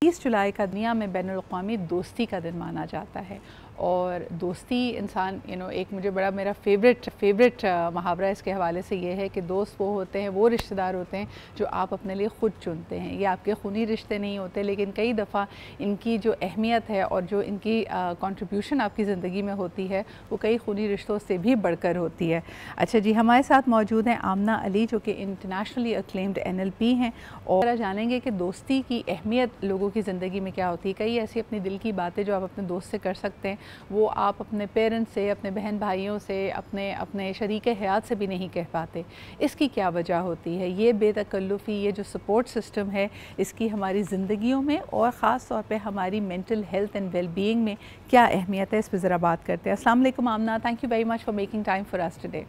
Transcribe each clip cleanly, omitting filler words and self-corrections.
30 जुलाई का दुनिया में बैनुल अक़वामी दोस्ती का दिन माना जाता है और दोस्ती इंसान एक मुझे बड़ा मेरा फेवरेट मुहावरा इसके हवाले से ये है कि दोस्त वो होते हैं, वो रिश्तेदार होते हैं जो आप अपने लिए ख़ुद चुनते हैं। ये आपके खूनी रिश्ते नहीं होते, लेकिन कई दफ़ा इनकी जो अहमियत है और जो इनकी कंट्रीब्यूशन आपकी ज़िंदगी में होती है वो कई खूनी रिश्तों से भी बढ़कर होती है। अच्छा जी, हमारे साथ मौजूद हैं आमना अली जो कि इंटरनेशनली अक्लेम्ड NLP हैं और जानेंगे कि दोस्ती की अहमियत लोगों की ज़िंदगी में क्या होती है। कई ऐसी अपनी दिल की बातें जो आप अपने दोस्त से कर सकते हैं वो आप अपने पेरेंट्स से, अपने बहन भाइयों से, अपने शरीक हयात से भी नहीं कह पाते। इसकी क्या वजह होती है? ये बेतकल्लुफ़ी, ये जो सपोर्ट सिस्टम है, इसकी हमारी ज़िंदगियों में और ख़ास तौर पे हमारी mental health and well being में क्या अहमियत है, इस पर ज़रा बात करते हैं। अस्सलाम वालेकुम Amna, thank you very much for making time for us today.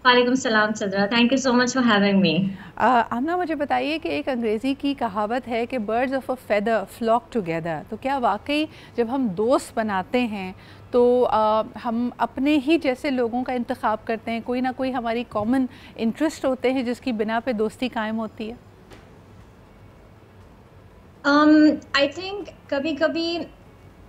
वालेकुम सलाम Sadra, thank you so much for having me. Amna, मुझे बताइए कि एक अंग्रेज़ी की कहावत है कि birds of a feather flock together, तो क्या वाकई जब हम दोस्त बनाते हैं तो हम अपने ही जैसे लोगों का इंतखाब करते हैं? कोई ना कोई हमारी कॉमन इंटरेस्ट होते हैं जिसकी बिना पे दोस्ती कायम होती है? आई थिंक कभी कभी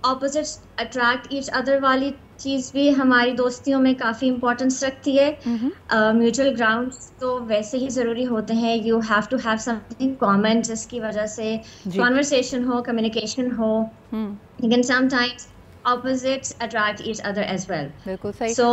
ऑपोजिट्स अट्रैक्ट ईच अदर वाली चीज़ भी हमारी दोस्तियों में काफ़ी इम्पोर्टेंस रखती है। म्यूचुअल ग्राउंड्स तो वैसे ही ज़रूरी होते हैं। You have to have something common जिसकी वजह से कॉन्वर्सेशन हो, कम्युनिकेशन हो। लेकिन sometimes opposites attract each other as well. बिल्कुल सही। सो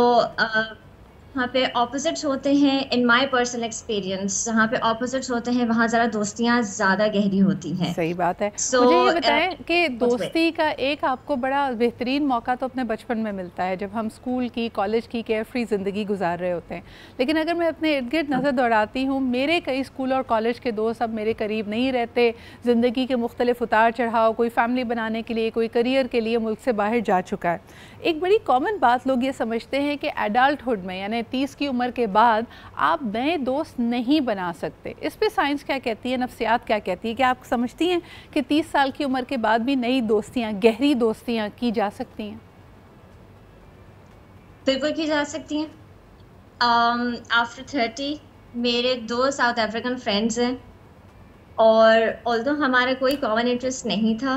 वहाँ पे ऑपोजिट्स होते हैं। इन माय पर्सनल एक्सपीरियंस जहाँ पे ऑपोजिट्स होते हैं वहाँ ज़रा दोस्तियाँ ज़्यादा गहरी होती हैं। सही बात है। मुझे ये बताएं कि दोस्ती का एक आपको बड़ा बेहतरीन मौका तो अपने बचपन में मिलता है जब हम स्कूल की, कॉलेज की केयर फ्री ज़िंदगी गुजार रहे होते हैं। लेकिन अगर मैं अपने इर्द गिर्द नज़र दौड़ाती हूँ, मेरे कई स्कूल और कॉलेज के दोस्त अब मेरे करीब नहीं रहते। ज़िंदगी के मुख्तलिफ उतार चढ़ाव, कोई फैमिली बनाने के लिए, कोई करियर के लिए मुल्क से बाहर जा चुका है। एक बड़ी कॉमन बात लोग ये समझते हैं कि एडल्टहुड में यानी 30 की उम्र के बाद आप नए दोस्त नहीं बना सकते। इस पे साइंस क्या कहती है, नफ्सियात क्या कहती है? क्या आप समझती हैं कि 30 साल की उम्र के बाद भी नई दोस्तियां, गहरी दोस्तियां की जा सकती हैं? बिल्कुल की जा सकती हैं। आफ्टर 30 मेरे 2 साउथ अफ्रीकन फ्रेंड्स हैं और ऑल्दो हमारा कोई कॉमन इंटरेस्ट नहीं था,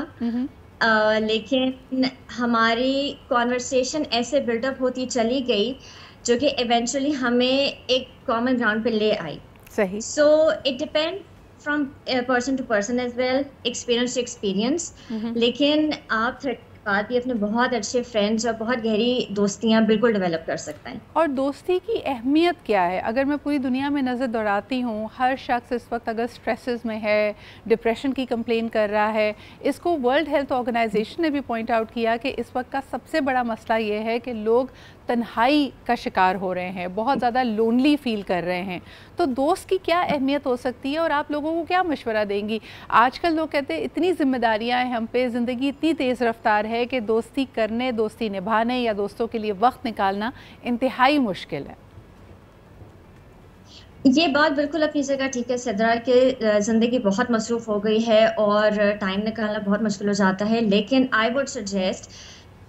लेकिन हमारी कॉन्वर्सेशन ऐसे बिल्डअप होती चली गई जो कि इवेंचुअली हमें एक कॉमन ग्राउंड पे ले आई। सही। So it depend from person to person as well, experience to experience. लेकिन आप 30 के बाद भी अपने बहुत अच्छे फ्रेंड्स और बहुत गहरी दोस्तियां बिल्कुल डेवलप कर सकते हैं। और दोस्ती की अहमियत क्या है? अगर मैं पूरी दुनिया में नज़र दौड़ाती हूँ, हर शख्स इस वक्त अगर स्ट्रेसेस में है, डिप्रेशन की कंप्लेन कर रहा है। इसको वर्ल्ड हेल्थ ऑर्गेनाइजेशन ने भी पॉइंट आउट किया कि इस वक्त का सबसे बड़ा मसला ये है कि लोग तन्हाई का शिकार हो रहे हैं, बहुत ज़्यादा लोनली फील कर रहे हैं। तो दोस्त की क्या अहमियत हो सकती है और आप लोगों को क्या मशवरा देंगी? आजकल लोग कहते हैं इतनी जिम्मेदारियां हैं हम पे, ज़िंदगी इतनी तेज़ रफ्तार है कि दोस्ती करने, दोस्ती निभाने या दोस्तों के लिए वक्त निकालना इंतहाई मुश्किल है। ये बात बिल्कुल अपनी जगह ठीक है सदरा के ज़िंदगी बहुत मसरूफ़ हो गई है और टाइम निकालना बहुत मुश्किल हो जाता है। लेकिन आई वुड सजेस्ट,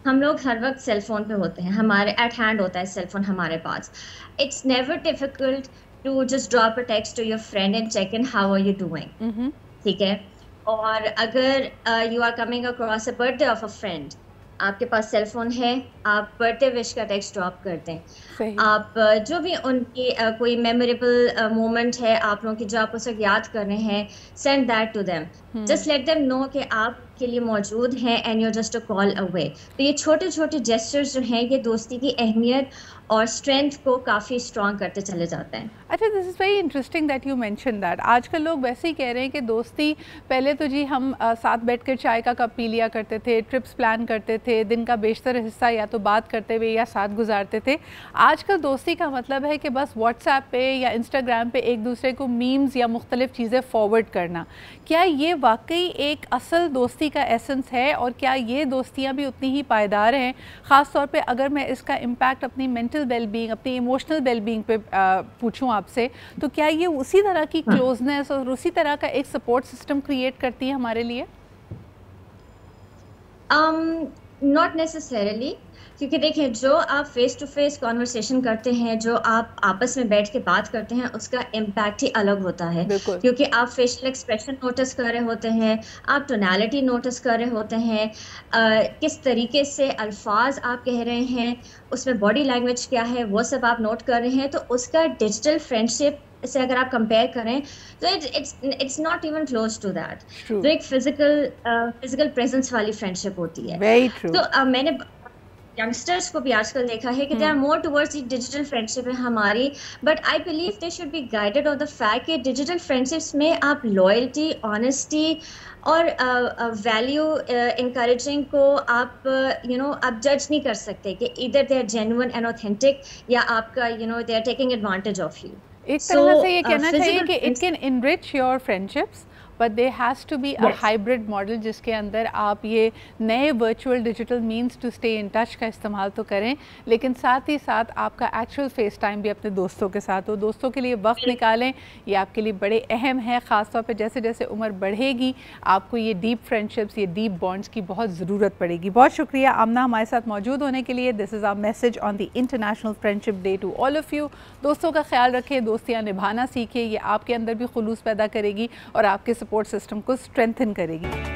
हम लोग हर वक्त सेल फोन पे होते हैं, हमारे एट हैंड होता है सेल फोन हमारे पास। It's never difficult to just drop a text to your friend and check in how are you doing. ठीक है। और अगर you are coming across a birthday of a friend, आपके पास सेल फोन है, आप बर्थडे विश का text drop कर दें। आप जो भी उनकी कोई मेमोरेबल मोमेंट है आप लोगों की जो आप उसे याद कर रहे हैं, send that to them. Just let them know कि आप के लिए मौजूद हैं and you just a call away. तो ये छोटे छोटे जेस्चर्स जो हैं ये दोस्ती की अहमियत और स्ट्रेंथ को काफ़ी स्ट्रॉन्ग करते चले जाते हैं। अच्छा, this is very interesting that you mention that. आजकल लोग वैसे ही कह रहे हैं कि दोस्ती पहले तो जी हम साथ बैठकर चाय का कप पी लिया करते थे, ट्रिप्स प्लान करते थे, दिन का बेशतर हिस्सा या तो बात करते हुए या साथ गुजारते थे। आजकल दोस्ती का मतलब है कि बस व्हाट्सएप पे या इंस्टाग्राम पे एक दूसरे को मीम्स या मुख्तलिफ चीज़ें फॉरवर्ड करना। क्या ये वाकई एक असल दोस्ती का एसेंस है और क्या ये दोस्तियाँ भी उतनी ही पायदार हैं? ख़ास तौर पे अगर मैं इसका इम्पैक्ट अपनी मेंटल वेलबींग, अपनी इमोशनल वेलबींग पे पूछूं आपसे, तो क्या ये उसी तरह की क्लोजनेस और उसी तरह का एक सपोर्ट सिस्टम क्रिएट करती है हमारे लिए? नॉट नेसेसरली, क्योंकि देखिए जो आप फेस टू फेस कॉन्वर्सेशन करते हैं, जो आप आपस में बैठ के बात करते हैं, उसका इम्पैक्ट ही अलग होता है, बिल्कुल। क्योंकि आप फेशियल एक्सप्रेशन नोटिस कर रहे होते हैं, आप टोनैलिटी नोटिस कर रहे होते हैं, किस तरीके से अल्फाज आप कह रहे हैं, उसमें बॉडी लैंग्वेज क्या है, वो सब आप नोट कर रहे हैं। तो उसका डिजिटल फ्रेंडशिप से अगर आप कंपेयर करें तो it's not even close to that, true, जो एक फिजिकल प्रेजेंस वाली फ्रेंडशिप होती है। Very true. तो मैंने यंगस्टर्स को भी आजकल देखा है कि they are more towards digital friendship है हमारी, but I believe they should be guided on the fact कि डिजिटल फ्रेंडशिप्स में आप लॉयल्टी, ऑनेस्टी और वैल्यू इंकरेजिंग को आप आप जज नहीं कर सकते कि इधर they are genuine and authentic, या आपका they are taking advantage of you. एक सो तरह से ये कहना चाहिए फिजिकल कि it can enrich your friendships, but they has to be a hybrid model जिसके अंदर आप ये नए virtual digital means to stay in touch का इस्तेमाल तो करें, लेकिन साथ ही साथ आपका एक्चुअल फेस टाइम भी अपने दोस्तों के साथ हो, दोस्तों के लिए वक्त निकालें। ये आपके लिए बड़े अहम है, ख़ास तौर पे जैसे जैसे उम्र बढ़ेगी आपको ये डीप फ्रेंडशिप्स, ये डीप बॉन्ड्स की बहुत ज़रूरत पड़ेगी। बहुत शुक्रिया आमना हमारे साथ मौजूद होने के लिए। This is our message on the international friendship day to all of you. दोस्तों का ख्याल रखें, दोस्तियाँ निभाना सीखें, ये आपके अंदर भी खुलूस पैदा करेगी और आपके सपोर्ट सिस्टम को स्ट्रेंथन करेगी।